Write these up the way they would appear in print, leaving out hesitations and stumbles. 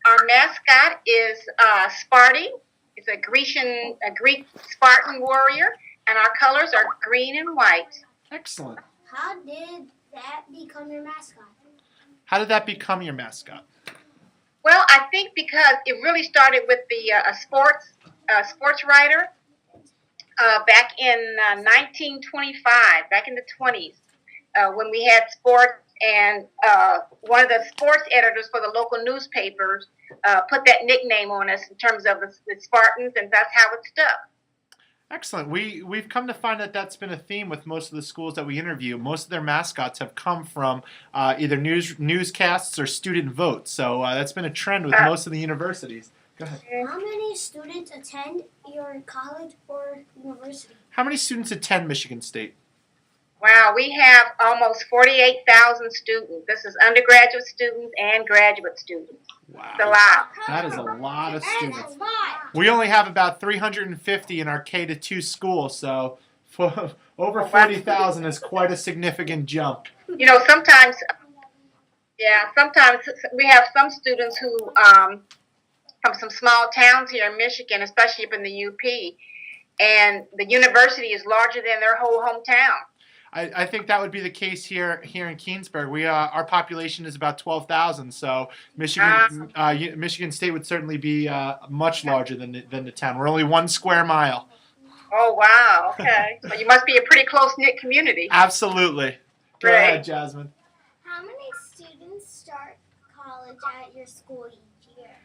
Our mascot is Sparty. It's a Greek Spartan warrior, and our colors are green and white. Excellent. How did that become your mascot? How did that become your mascot? Well, I think because it really started with the sports writer back in 1925, back in the 20s, when we had sports, and one of the sports editors for the local newspapers put that nickname on us in terms of the Spartans, and that's how it stuck. Excellent. We've come to find that that's been a theme with most of the schools that we interview. Most of their mascots have come from either newscasts or student votes. So that's been a trend with most of the universities. Go ahead. How many students attend your college or university? How many students attend Michigan State? Wow, we have almost 48,000 students. This is undergraduate students and graduate students. Wow. It's a lot. That is a lot of students. Lot. We only have about 350 in our K-2 school, so over 40,000 is quite a significant jump. You know, sometimes we have some students who from some small towns here in Michigan, especially up in the UP, and the university is larger than their whole hometown. I think that would be the case here in Keensburg. Our population is about 12,000, so Michigan State would certainly be much larger than the town. We're only 1 square mile. Oh wow! Okay, so you must be a pretty close-knit community. Absolutely. Go ahead, Jasmine. How many students start college at your school each year?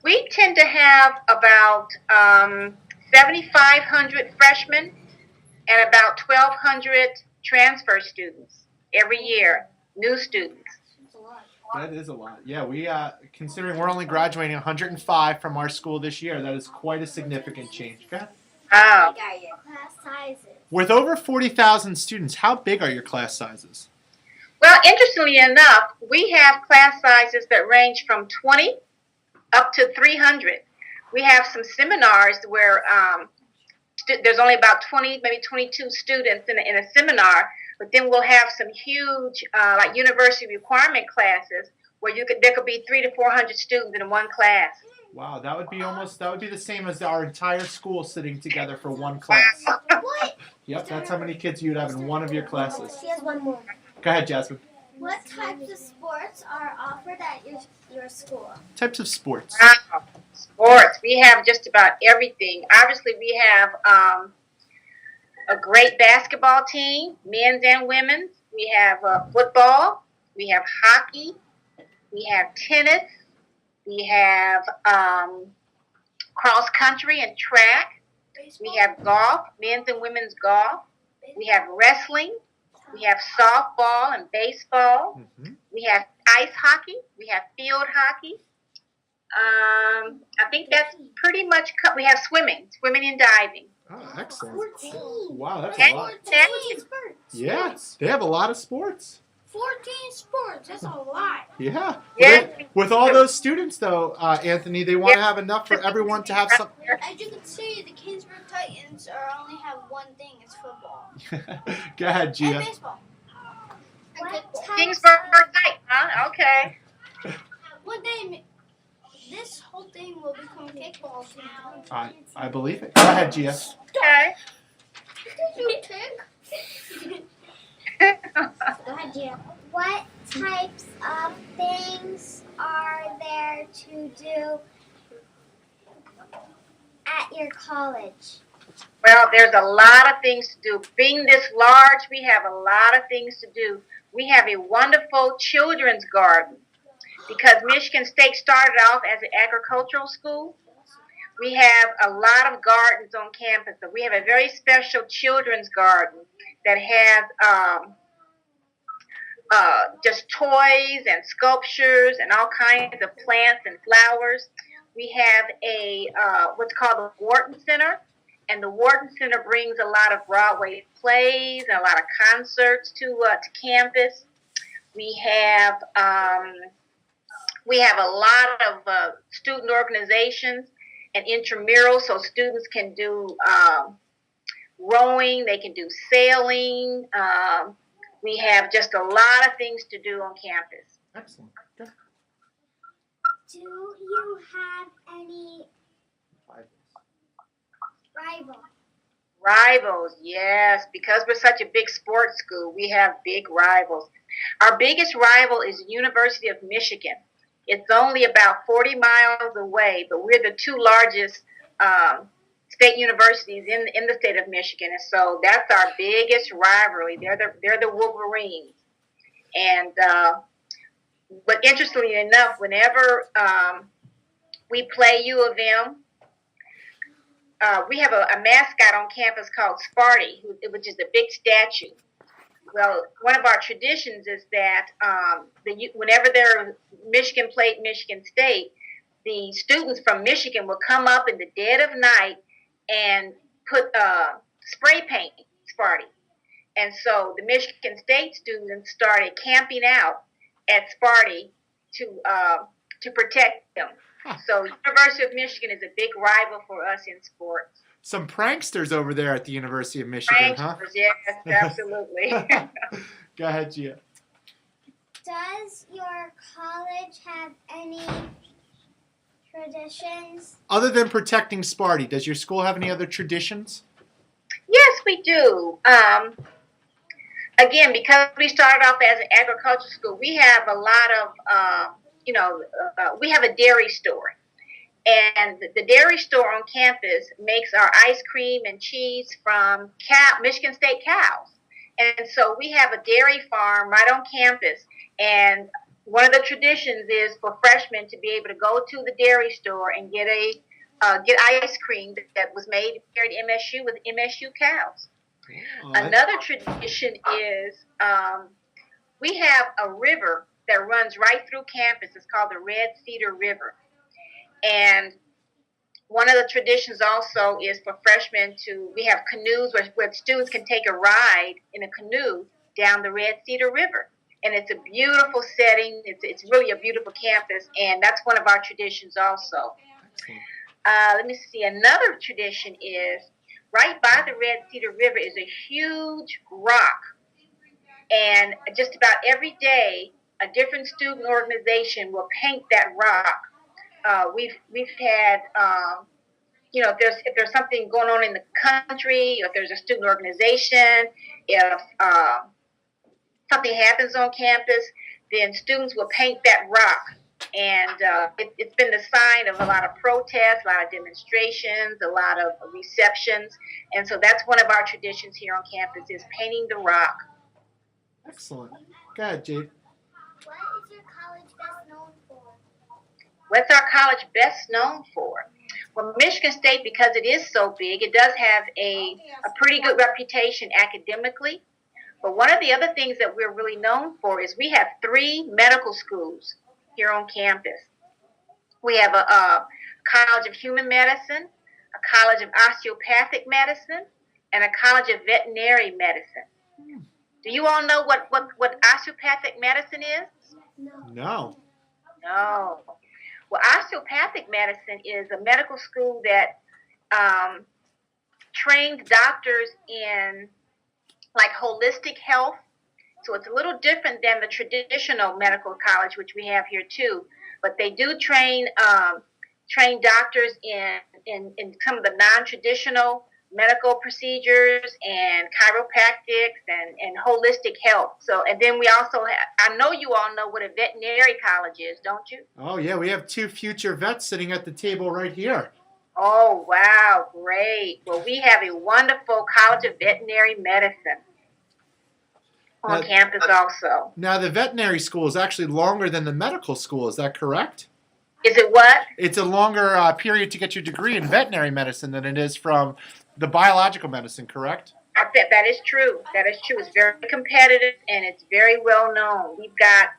We tend to have about 7,500 freshmen and about 1,200 transfer students every year, new students. That is a lot. Yeah, we considering we're only graduating 105 from our school this year, that is quite a significant change. Go ahead. Oh. Class sizes. With over 40,000 students, how big are your class sizes? Well, interestingly enough, we have class sizes that range from 20 up to 300. We have some seminars where there's only about 20, maybe 22 students in a seminar, but then we'll have some huge, like university requirement classes where there could be 300 to 400 students in one class. Wow, that would be the same as our entire school sitting together for one class. What? Yep, that's how many kids you'd have in one of your classes. She has one more. Go ahead, Jasmine. What types of sports are offered at your school? Types of sports. Wow. Sports. We have just about everything. Obviously, we have a great basketball team, men's and women's. We have football. We have hockey. We have tennis. We have cross country and track. We have golf, men's and women's golf. We have wrestling. We have softball and baseball. Mm-hmm. We have ice hockey. We have field hockey. I think that's pretty much we have swimming and diving. Oh, excellent. 14. Wow, that's a lot. 14 sports. Yeah, they have a lot of sports. 14 sports. That's a lot. Yeah. Yeah. With all those students, though, Anthony, they want to have enough for everyone to have some. As you can see, the Kingsburg Titans only have one thing. It's football. Go ahead, Gia. And baseball. Kingsburg Tight, huh? Okay. One day, this whole thing will become kickball. I believe it. Go ahead, Gia. Okay. Did you kick? Go ahead, Gia. What types of things are there to do at your college? Well, there's a lot of things to do. Being this large, we have a lot of things to do. We have a wonderful children's garden because Michigan State started off as an agricultural school. We have a lot of gardens on campus. So we have a very special children's garden that has just toys and sculptures and all kinds of plants and flowers. We have a what's called the Wharton Center, and the Wharton Center brings a lot of Broadway plays and a lot of concerts to campus. We have a lot of student organizations and intramurals, so students can do rowing, they can do sailing. We have just a lot of things to do on campus. Excellent. Good. Do you have any rivals? Rivals, yes. Because we're such a big sports school, we have big rivals. Our biggest rival is University of Michigan. It's only about 40 miles away, but we're the two largest state universities in the state of Michigan, and so that's our biggest rivalry. They're the Wolverines, and but interestingly enough, whenever we play U of M, we have a mascot on campus called Sparty, which is a big statue. Well, one of our traditions is that whenever Michigan played Michigan State, the students from Michigan will come up in the dead of night and put spray paint Sparty. And so the Michigan State students started camping out at Sparty to protect them. Huh. So University of Michigan is a big rival for us in sports. Some pranksters over there at the University of Michigan, Pranksters, yes, absolutely. Go ahead, Gia. Does your college have any traditions? Other than protecting Sparty, does your school have any other traditions? Yes, we do. Again, because we started off as an agricultural school, we have a lot of, we have a dairy store. And the dairy store on campus makes our ice cream and cheese from Michigan State cows. And so we have a dairy farm right on campus. And one of the traditions is for freshmen to be able to go to the dairy store and get ice cream that was made here at MSU with MSU cows. Another tradition is we have a river that runs right through campus. It's called the Red Cedar River. And one of the traditions also is for freshmen we have canoes where students can take a ride in a canoe down the Red Cedar River. And it's a beautiful setting. It's really a beautiful campus, and that's one of our traditions also. Let me see. Another tradition is right by the Red Cedar River is a huge rock. And just about every day, a different student organization will paint that rock. We've had, if there's something going on in the country, if there's a student organization, if something happens on campus, then students will paint that rock. And it's been the sign of a lot of protests, a lot of demonstrations, a lot of receptions. And so that's one of our traditions here on campus is painting the rock. Excellent. Go ahead, Jade. What is your college best known for? What's our college best known for? Well, Michigan State, because it is so big, it does have a pretty good reputation academically. But one of the other things that we're really known for is we have 3 medical schools here on campus. We have a College of Human Medicine, a College of Osteopathic Medicine, and a College of Veterinary Medicine. Do you all know what osteopathic medicine is? No. No. Well, osteopathic medicine is a medical school that trains doctors in like holistic health. So it's a little different than the traditional medical college, which we have here too. But they do train doctors in some of the non-traditional medical procedures and chiropractics and holistic health. So, and then we also have, I know you all know what a veterinary college is, don't you? Oh, yeah, we have 2 future vets sitting at the table right here. Oh, wow, great. Well, we have a wonderful College of Veterinary Medicine on campus also. Now, the veterinary school is actually longer than the medical school. Is that correct? Is it what? It's a longer period to get your degree in veterinary medicine than it is from the biological medicine, correct? That is true. That is true. It's very competitive and it's very well known. We've got,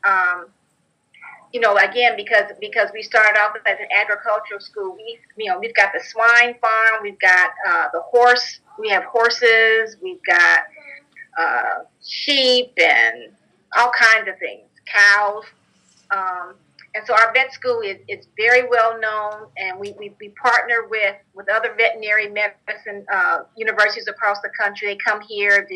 again, because we started off as an agricultural school, we've got the swine farm, we've got the horse, we have horses, we've got sheep and all kinds of things, cows. And so our vet school is very well known, and we partner with other veterinary medicine universities across the country. They come here.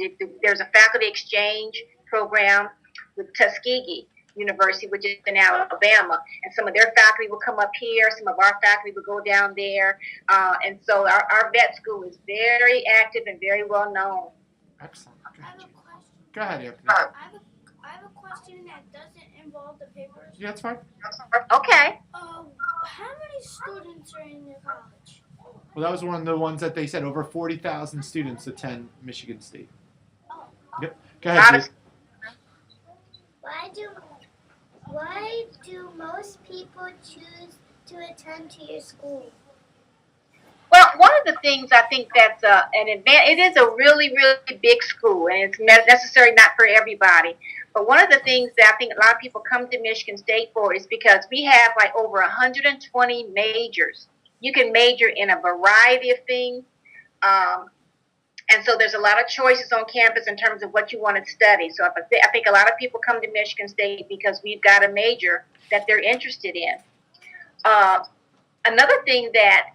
There's a faculty exchange program with Tuskegee. University, which is in Alabama, and some of their faculty will come up here. Some of our faculty will go down there, and so our vet school is very active and very well known. Excellent. I have a question. Go ahead, Anthony. I have a question that doesn't involve the papers. Yeah, that's fine. Okay. How many students are in your college? Well, that was one of the ones that they said over 40,000 students attend Michigan State. Yep. Go ahead, Jude. Why do most people choose to attend to your school? Well, one of the things I think that's an advantage, it is a really, really big school, and it's necessary not for everybody. But one of the things that I think a lot of people come to Michigan State for is because we have like over 120 majors. You can major in a variety of things. And so there's a lot of choices on campus in terms of what you want to study. So I think a lot of people come to Michigan State because we've got a major that they're interested in. Another thing that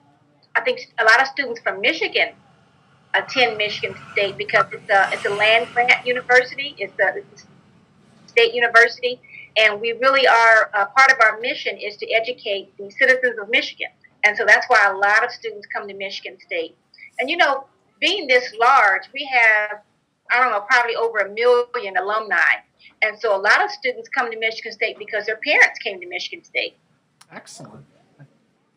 I think a lot of students from Michigan attend Michigan State because it's a land grant university. It's a state university, and we really are part of our mission is to educate the citizens of Michigan. And so that's why a lot of students come to Michigan State. And you know, being this large, we have, I don't know, probably over 1 million alumni. And so a lot of students come to Michigan State because their parents came to Michigan State. Excellent.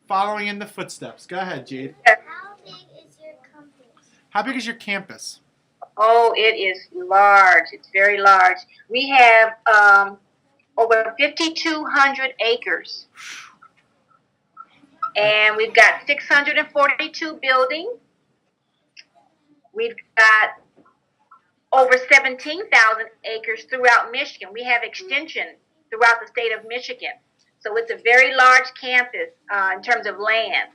Following in the footsteps. Go ahead, Jade. How big is your campus? How big is your campus? Oh, it is large. It's very large. We have over 5,200 acres. And we've got 642 buildings. We've got over 17,000 acres throughout Michigan. We have extension throughout the state of Michigan. So it's a very large campus in terms of land.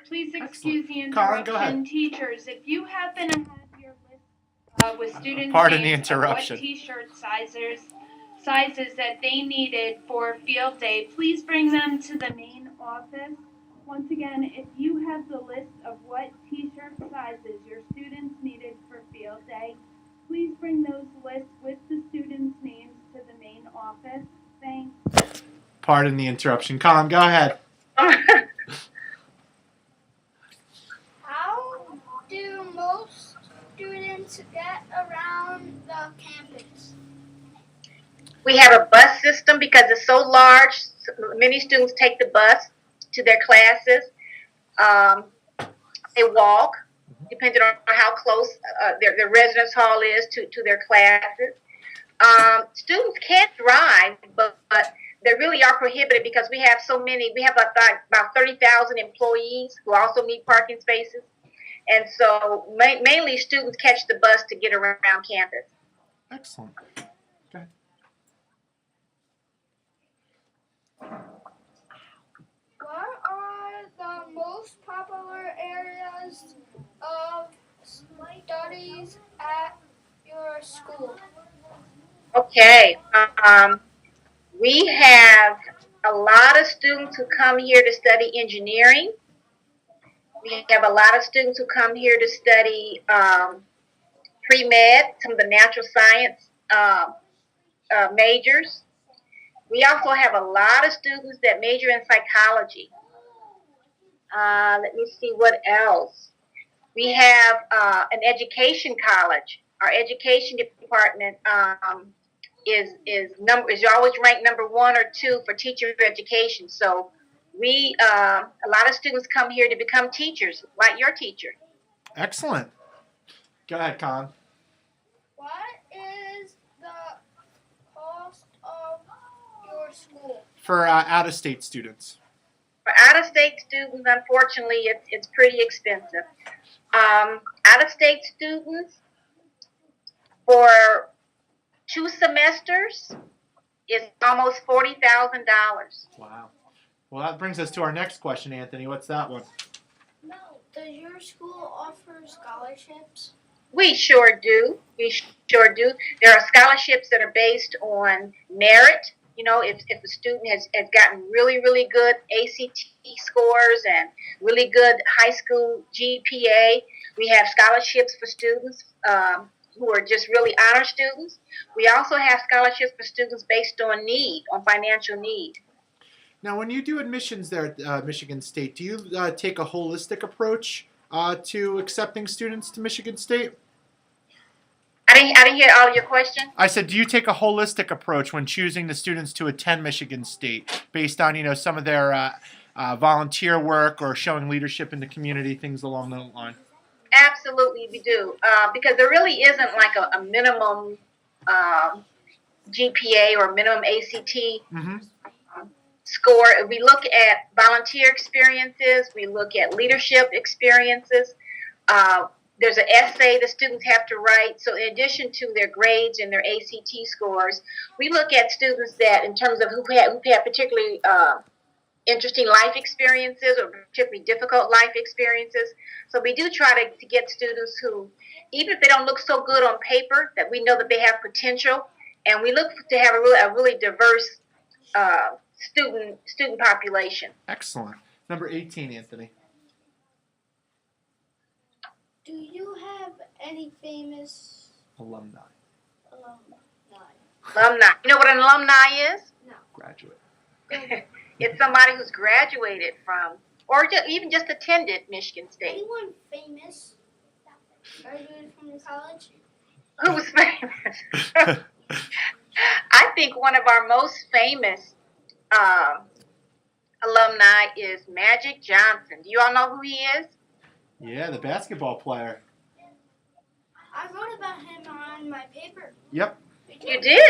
Please excuse the Colin, go ahead. interruption. Teachers, if you happen to have your list with students' Pardon the names of interruption. what t-shirt sizes that they needed for field day, please bring them to the main office. Once again, if you have the list of what t-shirt sizes your students needed for field day, please bring those lists with the students' names to the main office. Thanks. Pardon the interruption. Colin, go ahead. How do most students get around the campus? We have a bus system because it's so large. Many students take the bus to their classes. They walk, depending on how close their residence hall is to their classes. Students can't drive, but they really are prohibited because we have so many. We have about 30,000 employees who also need parking spaces. And so mainly students catch the bus to get around campus. Excellent. Go ahead. What are the most popular areas of studies at your school? Okay. We have a lot of students who come here to study engineering. We have a lot of students who come here to study pre-med, some of the natural science majors. We also have a lot of students that major in psychology. Let me see what else. We have an education college. Our education department is always ranked number 1 or 2 for teacher education. So we a lot of students come here to become teachers, like your teacher. Excellent. Go ahead, Colin. What is the cost of your school? For out-of-state students. For out-of-state students, unfortunately, it's pretty expensive. Out-of-state students, for 2 semesters, is almost $40,000. Wow. Well, that brings us to our next question, Anthony. What's that one? No. Does your school offer scholarships? We sure do. We sure do. There are scholarships that are based on merit. You know, if a student has gotten really, really good ACT scores and really good high school GPA, we have scholarships for students who are just really honor students. We also have scholarships for students based on need, on financial need. Now, when you do admissions there at Michigan State, do you take a holistic approach to accepting students to Michigan State? I didn't hear all of your question. I said, do you take a holistic approach when choosing the students to attend Michigan State based on, some of their volunteer work or showing leadership in the community, things along that line? Absolutely, we do. Because there really isn't like a minimum GPA or minimum ACT score. We look at volunteer experiences. We look at leadership experiences. There's an essay the students have to write. So in addition to their grades and their ACT scores, we look at students that, in terms of who have particularly interesting life experiences or particularly difficult life experiences. So we do try to get students who, even if they don't look so good on paper, that we know that they have potential. And we look to have a really diverse student population. Excellent. Number 18, Anthony. Do you have any famous Alumni. Alumni. You know what an alumni is? Graduate. It's somebody who's graduated from, or even just attended Michigan State. Anyone famous graduated from your college? Who's famous? I think one of our most famous alumni is Magic Johnson. Do you all know who he is? Yeah, the basketball player. I wrote about him on my paper. Yep. You did.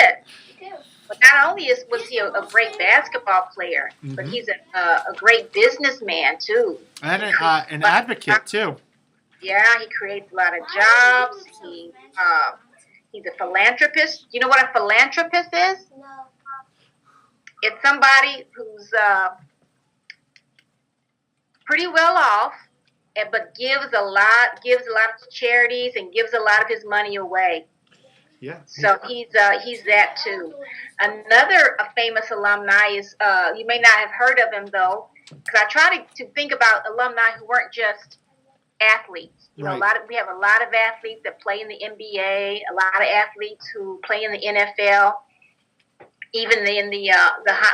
Me too. But not only was he a great basketball player, but he's a great businessman too. And an advocate too. Yeah, he creates a lot of jobs. He's a philanthropist. You know what a philanthropist is? No. It's somebody who's pretty well off, but gives a lot to charities and gives a lot of his money away. Yeah. So he's that too. Another famous alumni is you may not have heard of him though, because I try to think about alumni who weren't just athletes. You know, Right. we have a lot of athletes that play in the NBA, a lot of athletes who play in the NFL, even in the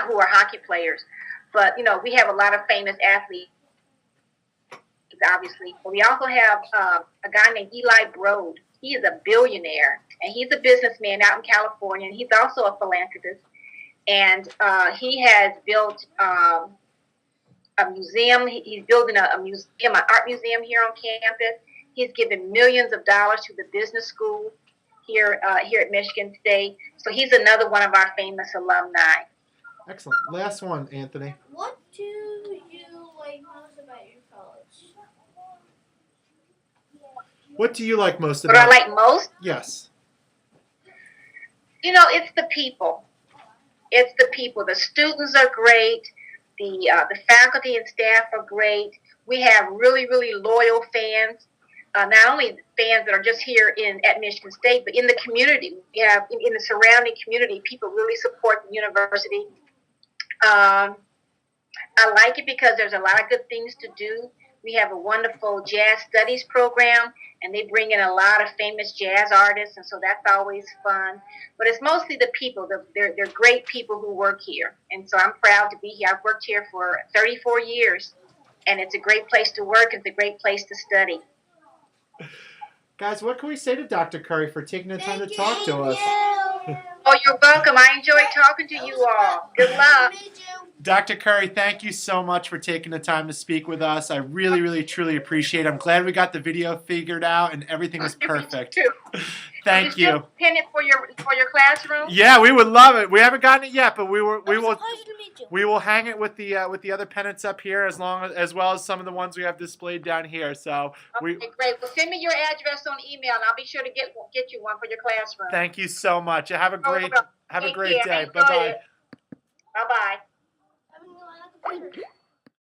who are hockey players. But we have a lot of famous athletes, obviously. But we also have a guy named Eli Broad. He is a billionaire, and he's a businessman out in California, and he's also a philanthropist. And he has built a museum. He's building an art museum here on campus. He's given millions of dollars to the business school here at Michigan State. So he's another one of our famous alumni. Excellent. Last one, Anthony. What do you like most about your college? What do you like most What about? I like most? Yes. It's the people. It's the people. The students are great. The faculty and staff are great. We have really, really loyal fans. Not only fans that are just here at Michigan State, but in the community. We have in the surrounding community, people really support the university. I like it because there's a lot of good things to do. We have a wonderful jazz studies program, and they bring in a lot of famous jazz artists, and so that's always fun. But it's mostly the people. They're great people who work here, and so I'm proud to be here. I've worked here for 34 years, and it's a great place to work. It's a great place to study. Guys, what can we say to Dr. Curry for taking the time to talk to us? Oh, you're welcome. I enjoyed talking to you all. Good luck. Dr. Curry, thank you so much for taking the time to speak with us. I really, really, truly appreciate it. I'm glad we got the video figured out and everything was perfect. Thank you. Did you pin it for your classroom? Yeah, we would love it. We haven't gotten it yet, but we will Pleasure to meet you. we will hang it with the other pennants up here as well as some of the ones we have displayed down here. So Okay, great. Well, send me your address on email, and I'll be sure to get you one for your classroom. Thank you so much. Have a great Take day. care. Bye bye. Bye bye. I'm going to